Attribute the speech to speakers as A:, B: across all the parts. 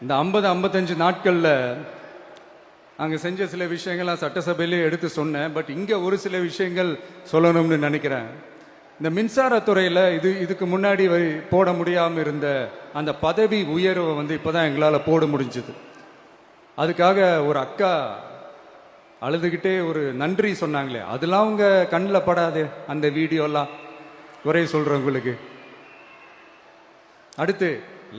A: இந்த 50-55 நாட்களில் அங்கே செஞ்ச சில விஷயங்கள்லாம் சட்டசபையிலே எடுத்து சொன்னேன். பட் இங்கே ஒரு சில விஷயங்கள் சொல்லணும்னு நினைக்கிறேன். இந்த மின்சாரத்துறையில் இதுக்கு முன்னாடி போட முடியாமல் இருந்த அந்த பதவி உயர்வை இப்போ தான் எங்களால் போட முடிஞ்சது. அதுக்காக ஒரு அக்கா அழுதுகிட்டே ஒரு நன்றி சொன்னாங்களே, அதெல்லாம் அவங்க கண்ணில் படாது அந்த வீடியோலாம். குறை சொல்கிறவங்களுக்கு அடுத்து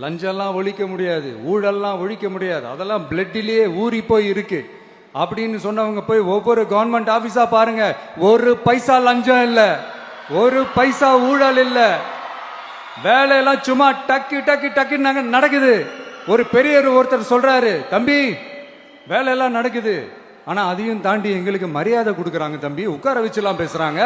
A: லஞ்சம்லாம் ஒழிக்க முடியாது, ஊழல்லாம் ஒழிக்க முடியாது, அதெல்லாம் பிளட்டிலேயே ஊறி போய் இருக்கு அப்படின்னு சொன்னவங்க போய் ஒவ்வொரு கவர்மெண்ட் ஆபீஸா பாருங்க. ஒரு பைசா லஞ்சம் இல்ல, ஒரு பைசா ஊழல் இல்ல, வேலையெல்லாம் சும்மா டக்கு டக்கு டக்கு நடக்குது. ஒரு பெரியவர் ஒருத்தர் சொல்றாரு, தம்பி வேலையெல்லாம் நடக்குது, ஆனா அதையும் தாண்டி எங்களுக்கு மரியாதை கொடுக்குறாங்க தம்பி, உட்கார வச்சுலாம் பேசுறாங்க.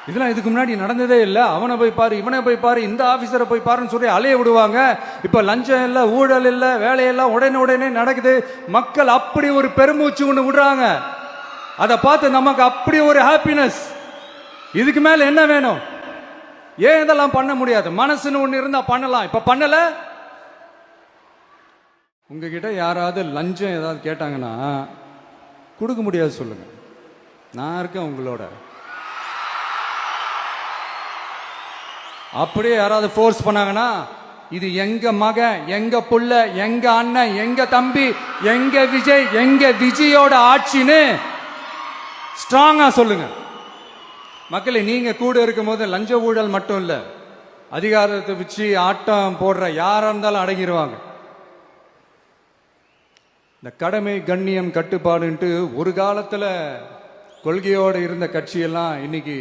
A: இதெல்லாம் இதுக்கு முன்னாடி நடந்ததே இல்லை. அவனை போய் பாரு, இவனை போய் பாரு, இந்த ஆபீசரை போய் பாருன்னு சொல்லி அலைய விடுவாங்க. இப்ப லஞ்சம் இல்லை, ஊழல் இல்லை, வேலையெல்லாம் உடனே நடக்குது. மக்கள் அப்படி ஒரு பெருமூச்சு ஒன்று விடுறாங்க. அதை பார்த்து நமக்கு அப்படி ஒரு ஹாப்பினஸ். இதுக்கு மேல என்ன வேணும்? ஏன் இதெல்லாம் பண்ண முடியாது? மனசுன்னு ஒண்ணு இருந்தா பண்ணலாம். இப்ப பண்ணல. உங்ககிட்ட யாராவது லஞ்சம் ஏதாவது கேட்டாங்கன்னா கொடுக்க முடியாது சொல்லுங்க, நான் இருக்கேன் உங்களோட. அப்படியே யாராவது ஃபோர்ஸ் பண்ணாங்கன்னா, இது எங்க மகன், எங்க புள்ள, எங்க அண்ணன், எங்க தம்பி, எங்க விஜய், எங்க விஜயோட ஆட்சின்னு ஸ்ட்ராங்கா சொல்லுங்க. மக்களை நீங்க கூட இருக்கும் போது லஞ்ச ஊழல் மட்டும் இல்ல, அதிகாரத்தை வச்சு ஆட்டம் போடுற யாரா இருந்தாலும் அடங்கிடுவாங்க. இந்த கடமை கண்ணியம் கட்டுப்பாடுன்ட்டு ஒரு காலத்துல கொள்கையோடு இருந்த கட்சியெல்லாம் இன்னைக்கு